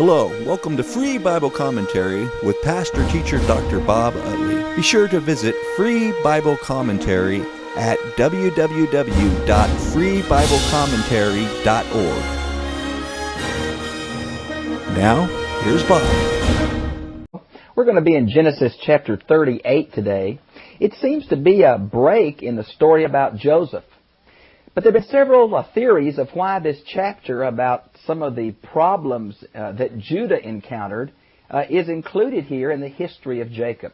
Hello, welcome to Free Bible Commentary with Pastor Teacher Dr. Bob Utley. Be sure to visit Free Bible Commentary at www.freebiblecommentary.org. Now, here's Bob. We're going to be in Genesis chapter 38 today. It seems to be a break in the story about Joseph. But there have been several theories of why this chapter about some of the problems that Judah encountered is included here in the history of Jacob.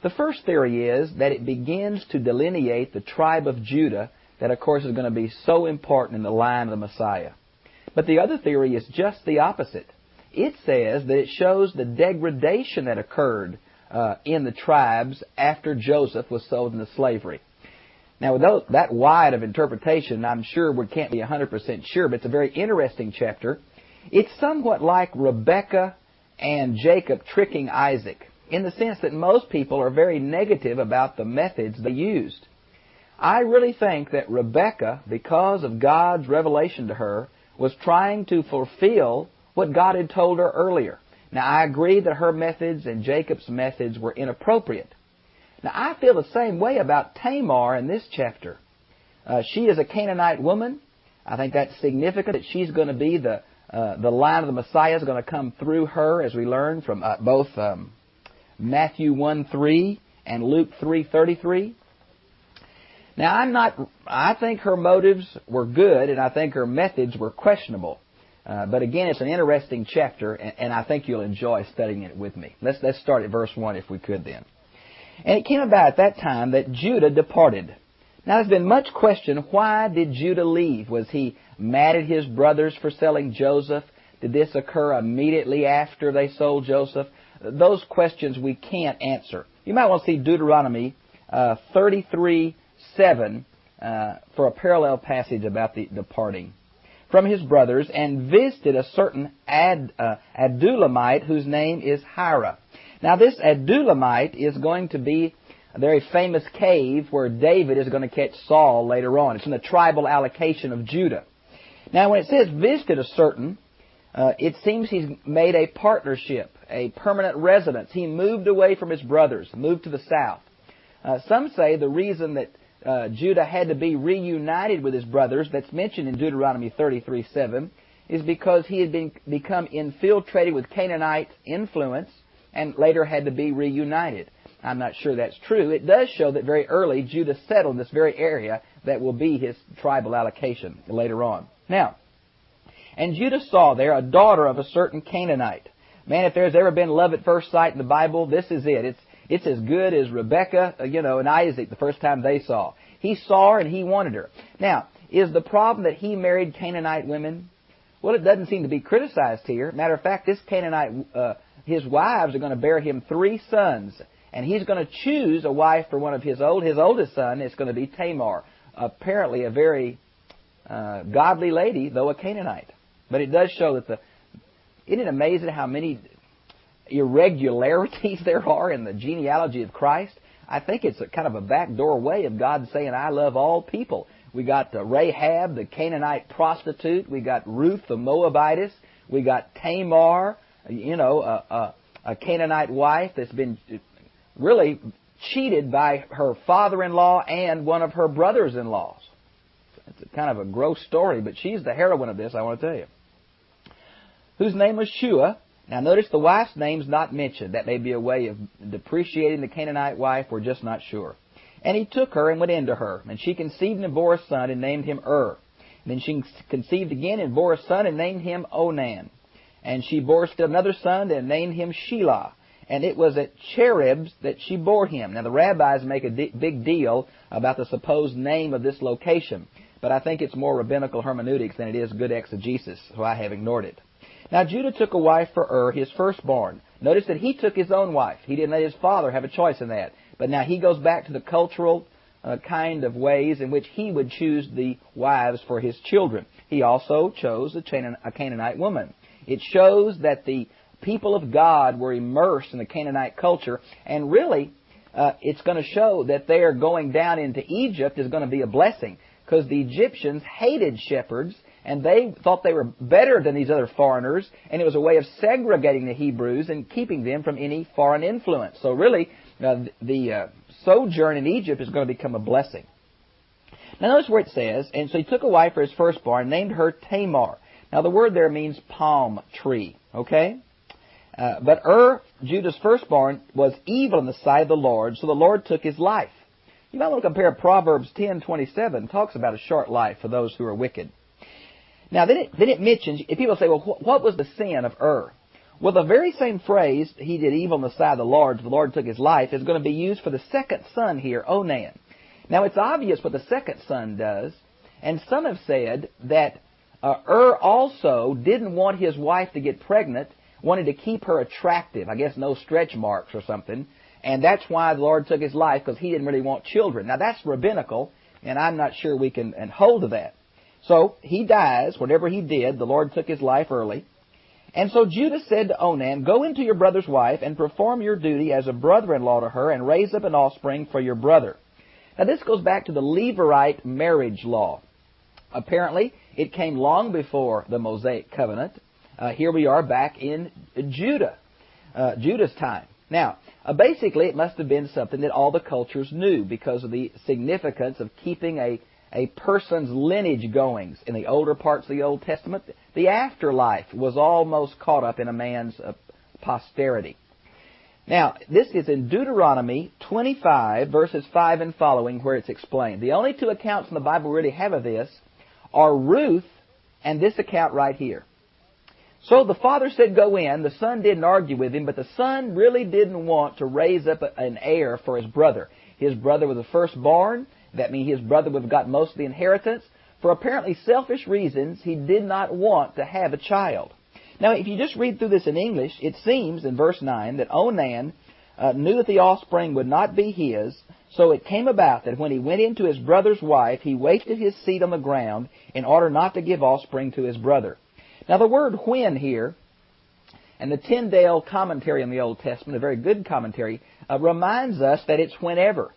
The first theory is that it begins to delineate the tribe of Judah that, of course, is going to be so important in the line of the Messiah. But the other theory is just the opposite. It says that it shows the degradation that occurred in the tribes after Joseph was sold into slavery. Now, with that wide of interpretation, I'm sure we can't be 100% sure, but it's a very interesting chapter. It's somewhat like Rebekah and Jacob tricking Isaac, in the sense that most people are very negative about the methods they used. I really think that Rebekah, because of God's revelation to her, was trying to fulfill what God had told her earlier. Now, I agree that her methods and Jacob's methods were inappropriate. Now, I feel the same way about Tamar in this chapter. She is a Canaanite woman. I think that's significant that she's going to be the line of the Messiah is going to come through her, as we learn from both Matthew 1:3 and Luke 3:33. Now, I think her motives were good, and I think her methods were questionable. But again, it's an interesting chapter, and I think you'll enjoy studying it with me. Let's start at verse 1 if we could then. And it came about at that time that Judah departed. Now, there's been much question, why did Judah leave? Was he mad at his brothers for selling Joseph? Did this occur immediately after they sold Joseph? Those questions we can't answer. You might want to see Deuteronomy 33:7 for a parallel passage about the departing from his brothers, and visited a certain Adullamite whose name is Hira. Now, this Adullamite is going to be a very famous cave where David is going to catch Saul later on. It's in the tribal allocation of Judah. Now, when it says visited a certain, it seems he's made a partnership, a permanent residence. He moved away from his brothers, moved to the south. Some say the reason that Judah had to be reunited with his brothers, that's mentioned in Deuteronomy 33:7, is because he had become infiltrated with Canaanite influence and later had to be reunited. I'm not sure that's true. It does show that very early Judah settled in this very area that will be his tribal allocation later on. Now, and Judah saw there a daughter of a certain Canaanite. Man, if there's ever been love at first sight in the Bible, this is it. It's as good as Rebekah, and Isaac the first time they saw. He saw her and he wanted her. Now, is the problem that he married Canaanite women? Well, it doesn't seem to be criticized here. Matter of fact, this Canaanite, his wives are going to bear him 3 sons, and he's going to choose a wife for one of his oldest son. It's going to be Tamar, apparently a very godly lady, though a Canaanite. But it does show that isn't it amazing how many irregularities there are in the genealogy of Christ? I think it's a kind of a backdoor way of God saying, I love all people. We got Rahab, the Canaanite prostitute. We got Ruth, the Moabitess. We got Tamar, a Canaanite wife that's been really cheated by her father-in-law and one of her brothers-in-laws. It's kind of a gross story, but she's the heroine of this, I want to tell you. Whose name was Shua. Now, notice the wife's name's not mentioned. That may be a way of depreciating the Canaanite wife. We're just not sure. And he took her and went into her. And she conceived and bore a son and named him And then she conceived again and bore a son and named him Onan. And she bore still another son and named him Shelah. And it was at Cheribs that she bore him. Now, the rabbis make a big deal about the supposed name of this location. But I think it's more rabbinical hermeneutics than it is good exegesis, so I have ignored it. Now, Judah took a wife for his firstborn. Notice that he took his own wife. He didn't let his father have a choice in that. But now he goes back to the cultural kind of ways in which he would choose the wives for his children. He also chose a Canaanite woman. It shows that the people of God were immersed in the Canaanite culture, and really it's going to show that their going down into Egypt is going to be a blessing, because the Egyptians hated shepherds and they thought they were better than these other foreigners, and it was a way of segregating the Hebrews and keeping them from any foreign influence. So really, the sojourn in Egypt is going to become a blessing. Now notice where it says, and so he took a wife for his firstborn, named her Tamar. Now the word there means palm tree, okay? But Judah's firstborn, was evil in the sight of the Lord, so the Lord took his life. You might want to compare Proverbs 10:27. Talks about a short life for those who are wicked. Now, then it mentions, if people say, well, what was the sin of Well, the very same phrase, he did evil in the sight of the Lord took his life, is going to be used for the second son here, Onan. Now, it's obvious what the second son does, and some have said that also didn't want his wife to get pregnant, wanted to keep her attractive, I guess no stretch marks or something, and that's why the Lord took his life, because he didn't really want children. Now, that's rabbinical, and I'm not sure we can hold to that. So, he dies. Whatever he did, the Lord took his life early. And so Judah said to Onan, "Go into your brother's wife and perform your duty as a brother-in-law to her and raise up an offspring for your brother." Now, this goes back to the Levirate marriage law. Apparently, it came long before the Mosaic covenant. Here we are back in Judah's time. Now, basically, it must have been something that all the cultures knew because of the significance of keeping a person's lineage goings. In the older parts of the Old Testament, the afterlife was almost caught up in a man's posterity. Now, this is in Deuteronomy 25, verses 5 and following, where it's explained. The only two accounts in the Bible we really have of this are Ruth and this account right here. So the father said, "Go in." The son didn't argue with him, but the son really didn't want to raise up an heir for his brother. His brother was the firstborn. That means his brother would have got most of the inheritance. For apparently selfish reasons, he did not want to have a child. Now, if you just read through this in English, it seems in verse 9 that Onan knew that the offspring would not be his, so it came about that when he went into his brother's wife, he wasted his seed on the ground in order not to give offspring to his brother. Now, the word "when" here, and the Tyndale commentary on the Old Testament, a very good commentary, reminds us that it's whenever.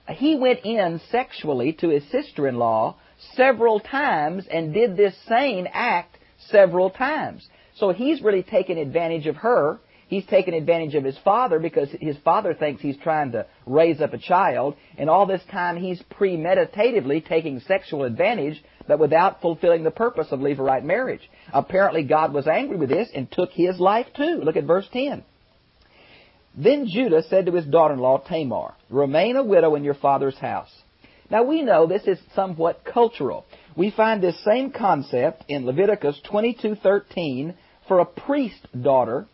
He went in sexually to his sister-in-law several times and did this same act several times. So he's really taken advantage of her. He's taken advantage of his father because his father thinks he's trying to raise up a child. And all this time he's premeditatively taking sexual advantage, but without fulfilling the purpose of Levirate marriage. Apparently God was angry with this and took his life too. Look at verse 10. Then Judah said to his daughter-in-law Tamar, "Remain a widow in your father's house." Now we know this is somewhat cultural. We find this same concept in Leviticus 22:13 for a priest's daughter,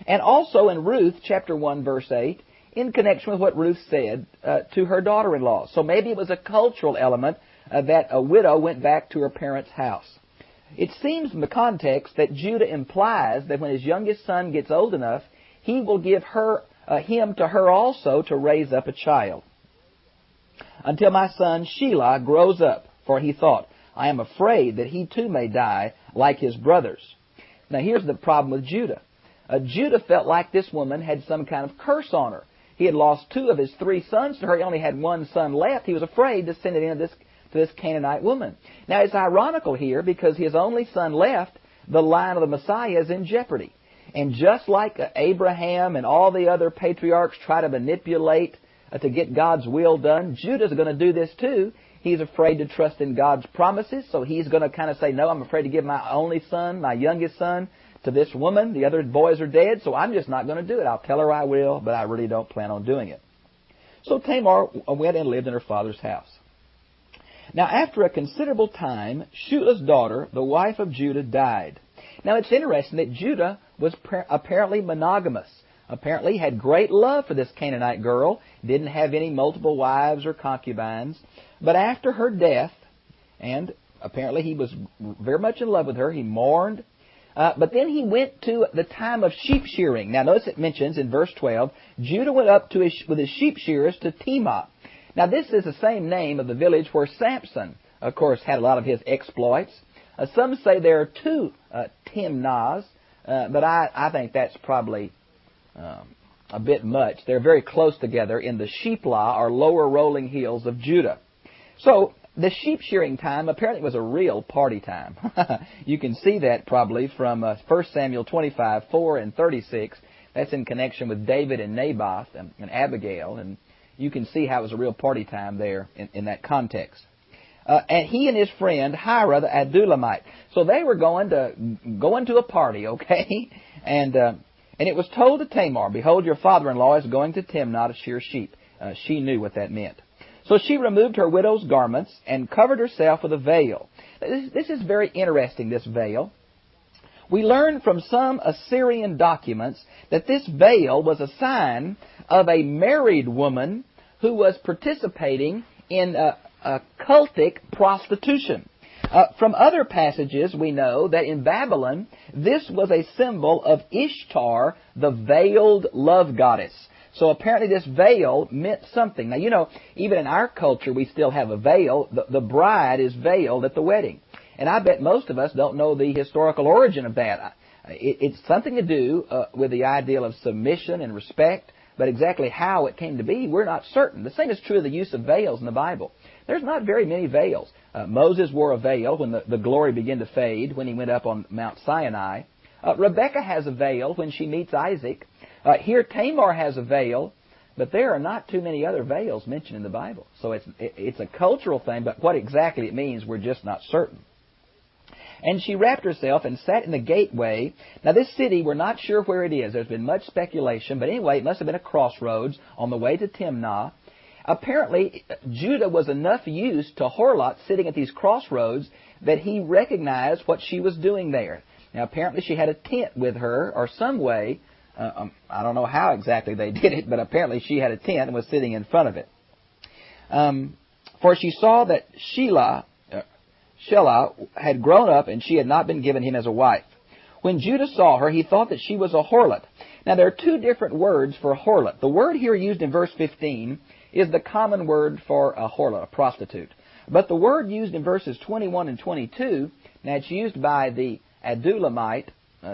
and also in Ruth chapter 1 verse 8 in connection with what Ruth said to her daughter-in-law. So maybe it was a cultural element that a widow went back to her parents' house. It seems from the context that Judah implies that when his youngest son gets old enough, he will give him to her also to raise up a child. Until my son Shelah grows up, for he thought, "I am afraid that he too may die like his brothers." Now here's the problem with Judah. Judah felt like this woman had some kind of curse on her. He had lost 2 of his 3 sons to her. He only had 1 son left. He was afraid to send it in to this Canaanite woman. Now it's ironical here because his only son left, the line of the Messiah, is in jeopardy. And just like Abraham and all the other patriarchs try to manipulate to get God's will done, Judah's going to do this too. He's afraid to trust in God's promises, so he's going to kind of say, "No, I'm afraid to give my only son, my youngest son, to this woman. The other boys are dead, so I'm just not going to do it. I'll tell her I will, but I really don't plan on doing it." So Tamar went and lived in her father's house. Now, after a considerable time, Shulah's daughter, the wife of Judah, died. Now, it's interesting that Judah was apparently monogamous. Apparently had great love for this Canaanite girl, didn't have any multiple wives or concubines. But after her death, and apparently he was very much in love with her, he mourned. But then he went to the time of sheep shearing. Now, notice it mentions in verse 12, Judah went up with his sheep shearers to Timnah. Now, this is the same name of the village where Samson, of course, had a lot of his exploits. Some say there are 2 Timnahs, but I think that's probably a bit much. They're very close together in the Sheplah, or lower rolling hills of Judah. So The sheep shearing time apparently was a real party time. You can see that probably from 1 Samuel 25:4 and 36. That's in connection with David and Naboth and Abigail, and you can see how it was a real party time there in that context. And he and his friend Hira the Adullamite. So they were going to a party, okay? And it was told to Tamar, "Behold, your father-in-law is going to Timnah to shear sheep." She knew what that meant. So she removed her widow's garments and covered herself with a veil. This is very interesting, this veil. We learn from some Assyrian documents that this veil was a sign of a married woman who was participating in cultic prostitution. From other passages, we know that in Babylon, this was a symbol of Ishtar, the veiled love goddess. So apparently this veil meant something. Now, you know, even in our culture, we still have a veil. The bride is veiled at the wedding. And I bet most of us don't know the historical origin of that. It's something to do with the ideal of submission and respect, but exactly how it came to be, we're not certain. The same is true of the use of veils in the Bible. There's not very many veils. Moses wore a veil when the glory began to fade, when he went up on Mount Sinai. Rebekah has a veil when she meets Isaac. Here Tamar has a veil, but there are not too many other veils mentioned in the Bible. So it's a cultural thing, but what exactly it means, we're just not certain. And she wrapped herself and sat in the gateway. Now this city, we're not sure where it is. There's been much speculation, but anyway, it must have been a crossroads on the way to Timnah. Apparently, Judah was enough used to Horlot sitting at these crossroads that he recognized what she was doing there. Now apparently she had a tent with her, or some way. I don't know how exactly they did it, but apparently she had a tent and was sitting in front of it. For she saw that Shelah had grown up, and she had not been given him as a wife. When Judah saw her, he thought that she was a harlot. Now, there are two different words for harlot. The word here used in verse 15 is the common word for a harlot, a prostitute. But the word used in verses 21 and 22, now it's used by the Adullamite,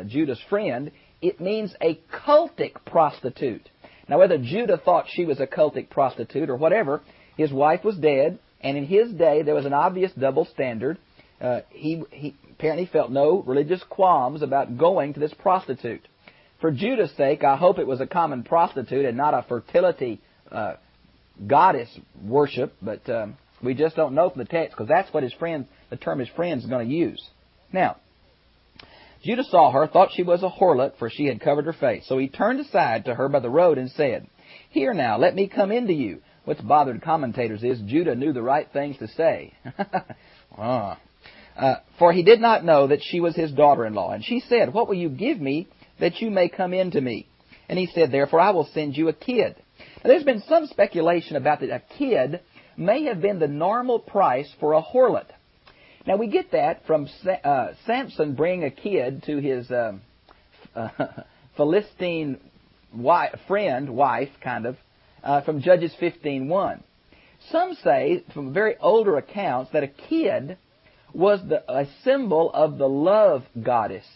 Judah's friend, it means a cultic prostitute. Now, whether Judah thought she was a cultic prostitute or whatever, his wife was dead, and in his day there was an obvious double standard. He apparently felt no religious qualms about going to this prostitute. For Judah's sake, I hope it was a common prostitute and not a fertility goddess worship, but we just don't know from the text, because that's what the term his friend is going to use. Now, Judah saw her, thought she was a harlot, for she had covered her face. So he turned aside to her by the road and said, "Here now, let me come in to you." What's bothered commentators is Judah knew the right things to say. For he did not know that she was his daughter-in-law. And she said, "What will you give me that you may come in to me?" And he said, "Therefore I will send you a kid." Now, there's been some speculation about that a kid may have been the normal price for a harlot. Now, we get that from Samson bringing a kid to his Philistine wife, from Judges 15:1. Some say, from very older accounts, that a kid was a symbol of the love goddess.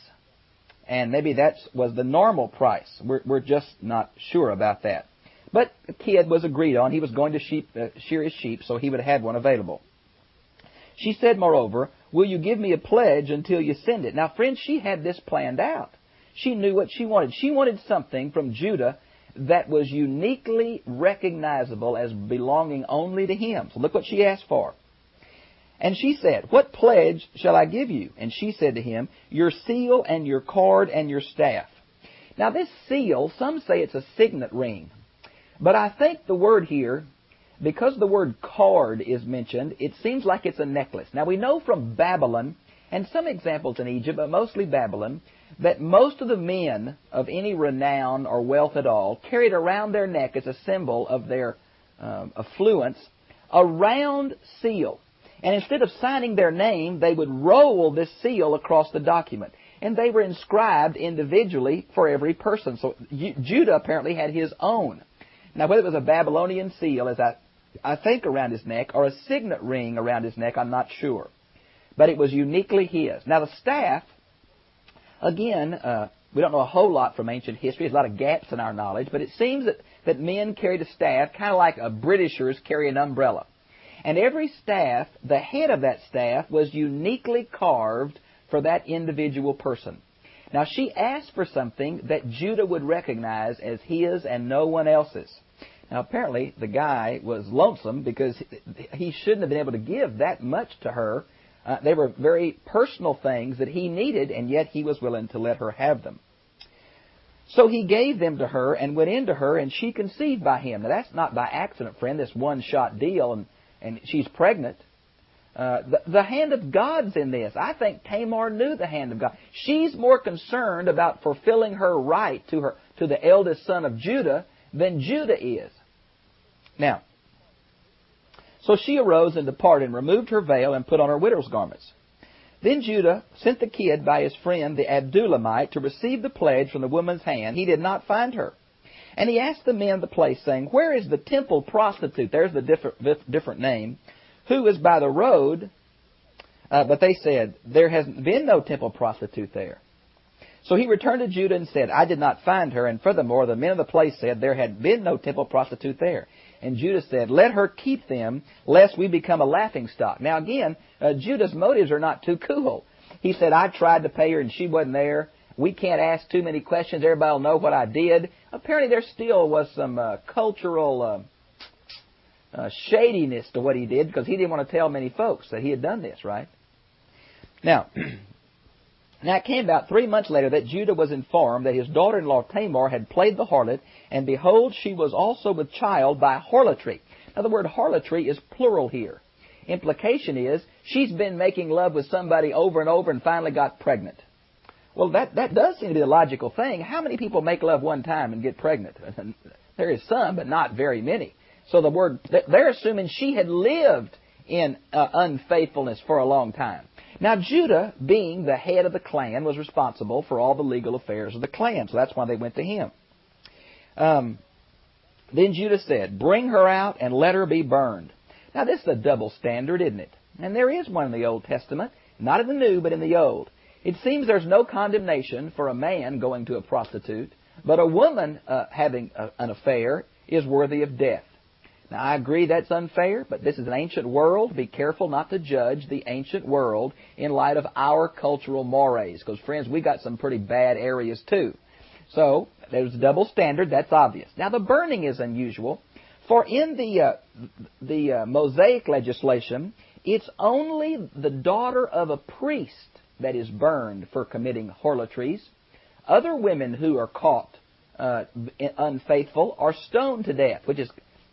And maybe that was the normal price. We're just not sure about that. But a kid was agreed on. He was going to shear his sheep, so he would have had one available. She said, moreover, "Will you give me a pledge until you send it?" Now, friends, she had this planned out. She knew what she wanted. She wanted something from Judah that was uniquely recognizable as belonging only to him. So look what she asked for. And she said, "What pledge shall I give you?" And she said to him, "Your seal and your cord and your staff." Now, this seal, some say it's a signet ring. But I think the word here, because the word cord is mentioned, it seems like it's a necklace. Now, we know from Babylon, and some examples in Egypt, but mostly Babylon, that most of the men of any renown or wealth at all carried around their neck as a symbol of their affluence a round seal. And instead of signing their name, they would roll this seal across the document. And they were inscribed individually for every person. So Judah apparently had his own. Now, whether it was a Babylonian seal, as I think, around his neck, or a signet ring around his neck, I'm not sure. But it was uniquely his. Now, the staff, again, we don't know a whole lot from ancient history. There's a lot of gaps in our knowledge. But it seems that men carried a staff kind of like Britishers carry an umbrella. And every staff, the head of that staff, was uniquely carved for that individual person. Now, she asked for something that Judah would recognize as his and no one else's. Now, apparently, the guy was lonesome because he shouldn't have been able to give that much to her. They were very personal things that he needed, and yet he was willing to let her have them. So he gave them to her and went into her, and she conceived by him. Now, that's not by accident, friend, this one-shot deal, and she's pregnant. The hand of God's in this. I think Tamar knew the hand of God. She's more concerned about fulfilling her right to the eldest son of Judah than Judah is. Now, so she arose and departed and removed her veil and put on her widow's garments. Then Judah sent the kid by his friend the Adullamite to receive the pledge from the woman's hand. He did not find her. And he asked the men of the place, saying, "Where is the temple prostitute?" There's the different name. "Who is by the road?" But they said, "There has been no temple prostitute there." So he returned to Judah and said, "I did not find her. And furthermore, the men of the place said, there had been no temple prostitute there." And Judah said, "Let her keep them, lest we become a laughingstock." Now again, Judah's motives are not too cool. He said, "I tried to pay her and she wasn't there. We can't ask too many questions. Everybody will know what I did." Apparently there still was some cultural shadiness to what he did, because he didn't want to tell many folks that he had done this, right? Now it came about 3 months later that Judah was informed that his daughter-in-law Tamar had played the harlot, and behold, she was also with child by harlotry. Now the word harlotry is plural here. Implication is she's been making love with somebody over and over and finally got pregnant. Well, that does seem to be the logical thing. How many people make love one time and get pregnant? There is some, but not very many. So the word, they're assuming she had lived in unfaithfulness for a long time. Now, Judah, being the head of the clan, was responsible for all the legal affairs of the clan. So that's why they went to him. Then Judah said, "Bring her out and let her be burned." Now, this is a double standard, isn't it? And there is one in the Old Testament. Not in the New, but in the Old. It seems there's no condemnation for a man going to a prostitute, but a woman having an affair is worthy of death. Now, I agree that's unfair, but this is an ancient world. Be careful not to judge the ancient world in light of our cultural mores, because, friends, we got some pretty bad areas, too. So, there's a double standard. That's obvious. Now, the burning is unusual, for in the Mosaic legislation, it's only the daughter of a priest that is burned for committing harlotries. Other women who are caught unfaithful are stoned to death, which is,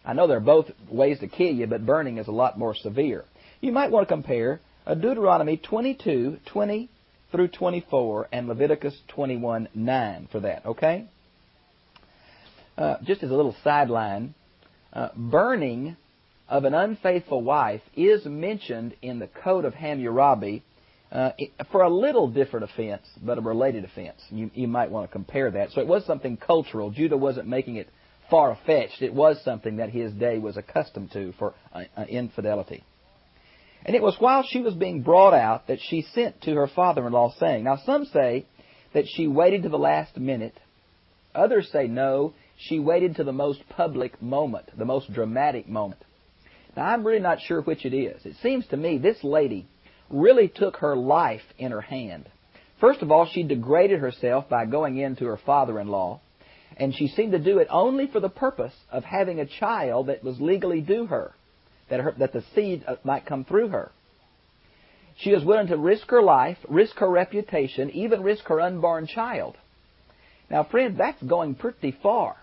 I know there are both ways to kill you, but burning is a lot more severe. You might want to compare Deuteronomy 22:20 through 24 and Leviticus 21:9 for that, okay? Just as a little sideline, burning of an unfaithful wife is mentioned in the Code of Hammurabi for a little different offense, but a related offense. You might want to compare that. So it was something cultural. Judah wasn't making it far-fetched. It was something that his day was accustomed to for infidelity. And it was while she was being brought out that she sent to her father-in-law, saying, now some say that she waited to the last minute. Others say no, she waited to the most public moment, the most dramatic moment. Now I'm really not sure which it is. It seems to me this lady really took her life in her hand. First of all, she degraded herself by going in to her father-in-law, and she seemed to do it only for the purpose of having a child that was legally due her, that the seed might come through her. She was willing to risk her life, risk her reputation, even risk her unborn child. Now, friends, that's going pretty far.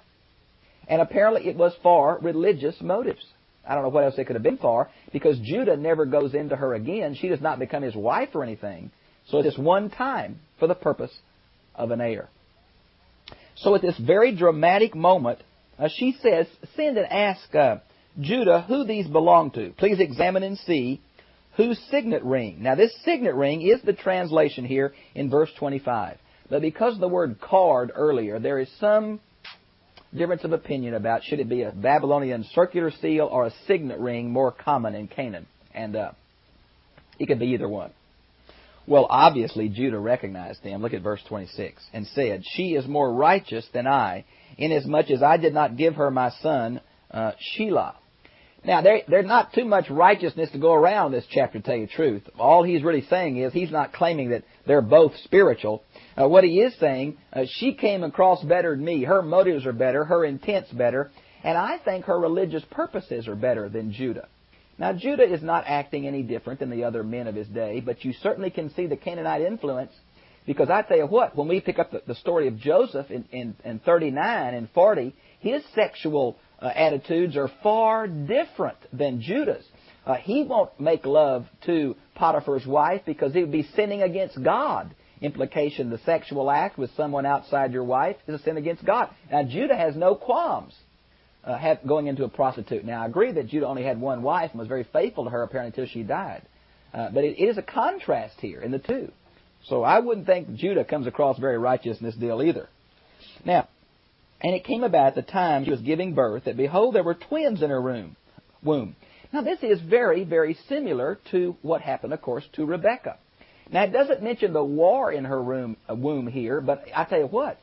And apparently it was for religious motives. I don't know what else it could have been for, because Judah never goes into her again. She does not become his wife or anything. So it's one time for the purpose of an heir. So at this very dramatic moment, she says, send and ask Judah who these belong to. Please examine and see whose signet ring. Now this signet ring is the translation here in verse 25. But because of the word card earlier, there is some difference of opinion about should it be a Babylonian circular seal or a signet ring more common in Canaan. And it could be either one. Well, obviously Judah recognized him. Look at verse 26. And said, she is more righteous than I, inasmuch as I did not give her my son Shelah. Now, there's not too much righteousness to go around this chapter, to tell you the truth. All he's really saying is he's not claiming that they're both spiritual. What he is saying, she came across better than me. Her motives are better. Her intent's better. And I think her religious purposes are better than Judah. Now, Judah is not acting any different than the other men of his day, but you certainly can see the Canaanite influence, because I tell you what, when we pick up the story of Joseph in 39 and 40, his sexual attitudes are far different than Judah's. He won't make love to Potiphar's wife because he would be sinning against God. Implication, the sexual act with someone outside your wife is a sin against God. Now, Judah has no qualms going into a prostitute. Now, I agree that Judah only had one wife and was very faithful to her apparently until she died. But it is a contrast here in the two. So I wouldn't think Judah comes across very righteous in this deal either. Now, and it came about at the time she was giving birth that, behold, there were twins in her womb. Now, this is very, very similar to what happened, of course, to Rebekah. Now, it doesn't mention the war in her womb here, but I tell you what,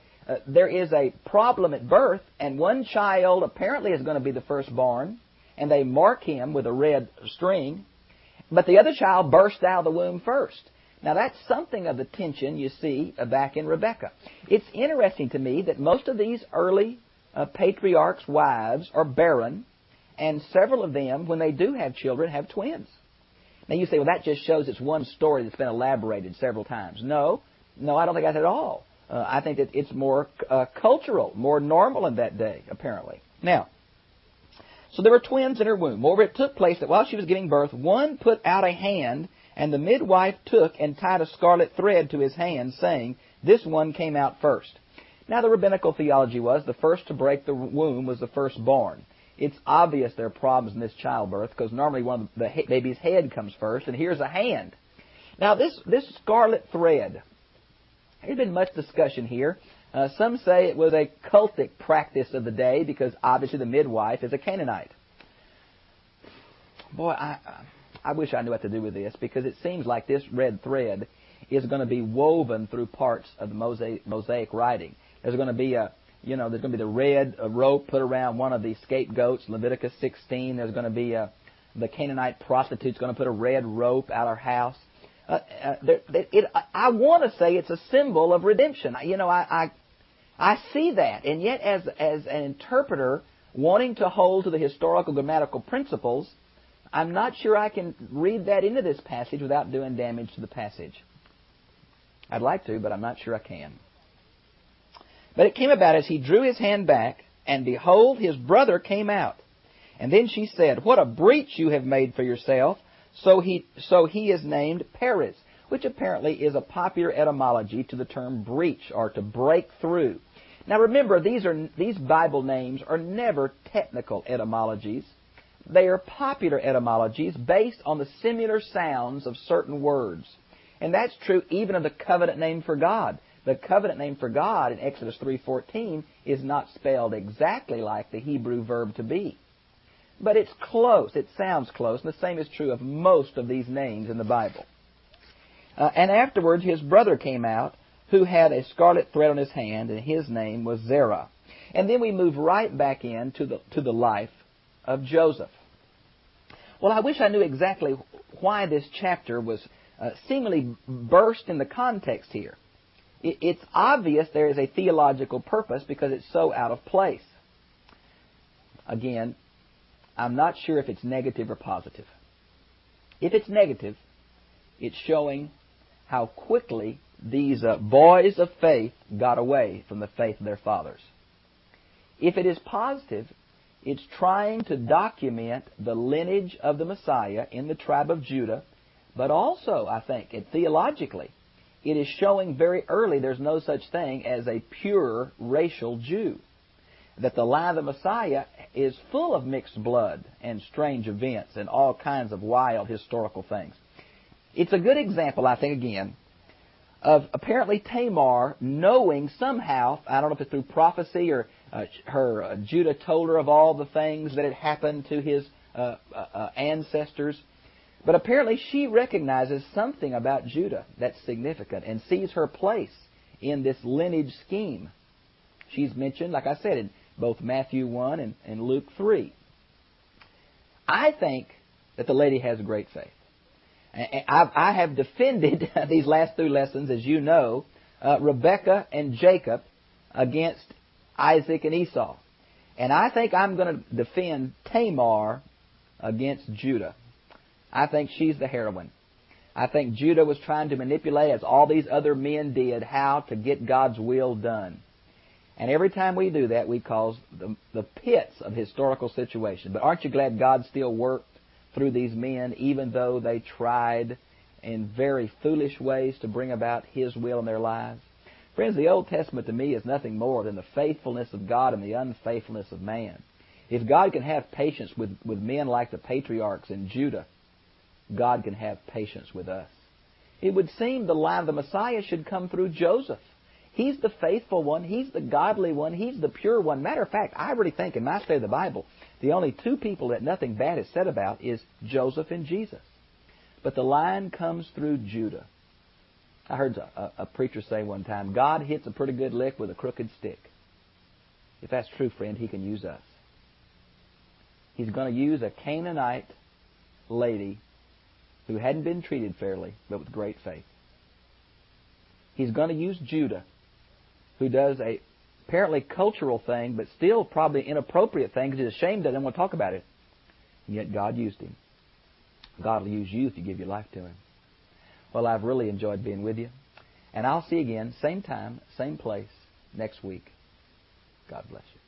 there is a problem at birth, and one child apparently is going to be the firstborn, and they mark him with a red string, but the other child burst out of the womb first. Now, that's something of the tension you see back in Rebekah. It's interesting to me that most of these early patriarchs' wives are barren, and several of them, when they do have children, have twins. Now, you say, well, that just shows it's one story that's been elaborated several times. No, I don't think that's at all. I think that it's more cultural, more normal in that day, apparently. Now, so there were twins in her womb. Moreover, it took place that while she was giving birth, one put out a hand, and the midwife took and tied a scarlet thread to his hand, saying, this one came out first. Now, the rabbinical theology was the first to break the womb was the firstborn. It's obvious there are problems in this childbirth because normally the baby's head comes first, and here's a hand. Now, this scarlet thread, there's been much discussion here. Some say it was a cultic practice of the day because obviously the midwife is a Canaanite. Boy, I wish I knew what to do with this, because it seems like this red thread is going to be woven through parts of the Mosaic writing. There's going to be there's going to be the red rope put around one of the scapegoats, Leviticus 16. There's going to be the Canaanite prostitute's going to put a red rope out her house. I want to say it's a symbol of redemption. I see that, and yet as an interpreter wanting to hold to the historical grammatical principles, I'm not sure I can read that into this passage without doing damage to the passage. I'd like to, but I'm not sure I can. But it came about as he drew his hand back, and behold, his brother came out. And then she said, what a breach you have made for yourself. So he is named Perez, which apparently is a popular etymology to the term breach, or to break through. Now remember, these Bible names are never technical etymologies. They are popular etymologies based on the similar sounds of certain words. And that's true even of the covenant name for God. The covenant name for God in Exodus 3:14 is not spelled exactly like the Hebrew verb to be. But it's close. It sounds close. And the same is true of most of these names in the Bible. And afterwards his brother came out, who had a scarlet thread on his hand, and his name was Zerah. And then we move right back into the life of Joseph. Well, I wish I knew exactly why this chapter was seemingly burst in the context here. It's obvious there is a theological purpose because it's so out of place. Again, I'm not sure if it's negative or positive. If it's negative, it's showing how quickly these boys of faith got away from the faith of their fathers. If it is positive, it's trying to document the lineage of the Messiah in the tribe of Judah, but also, I think, theologically, it is showing very early there's no such thing as a pure racial Jew. That the line of the Messiah is full of mixed blood and strange events and all kinds of wild historical things. It's a good example, I think, again, of apparently Tamar knowing somehow, I don't know if it's through prophecy or Judah told her of all the things that had happened to his ancestors, but apparently she recognizes something about Judah that's significant and sees her place in this lineage scheme. She's mentioned, like I said, in both Matthew 1 and Luke 3. I think that the lady has great faith. I have defended these last 2 lessons, as you know, Rebekah and Jacob against Isaac and Esau. And I think I'm going to defend Tamar against Judah. I think she's the heroine. I think Judah was trying to manipulate, as all these other men did, how to get God's will done. And every time we do that, we cause the pits of historical situation. But aren't you glad God still worked through these men, even though they tried in very foolish ways to bring about His will in their lives? Friends, the Old Testament to me is nothing more than the faithfulness of God and the unfaithfulness of man. If God can have patience with men like the patriarchs in Judah, God can have patience with us. It would seem the line of the Messiah should come through Joseph. He's the faithful one. He's the godly one. He's the pure one. Matter of fact, I really think in my study of the Bible, the only 2 people that nothing bad is said about is Joseph and Jesus. But the line comes through Judah. I heard a preacher say one time, God hits a pretty good lick with a crooked stick. If that's true, friend, He can use us. He's going to use a Canaanite lady who hadn't been treated fairly, but with great faith. He's going to use Judah, who does a apparently cultural thing, but still probably inappropriate thing, because he's ashamed that I don't want to talk about it. And yet God used him. God will use you if you give your life to Him. Well, I've really enjoyed being with you. And I'll see you again, same time, same place, next week. God bless you.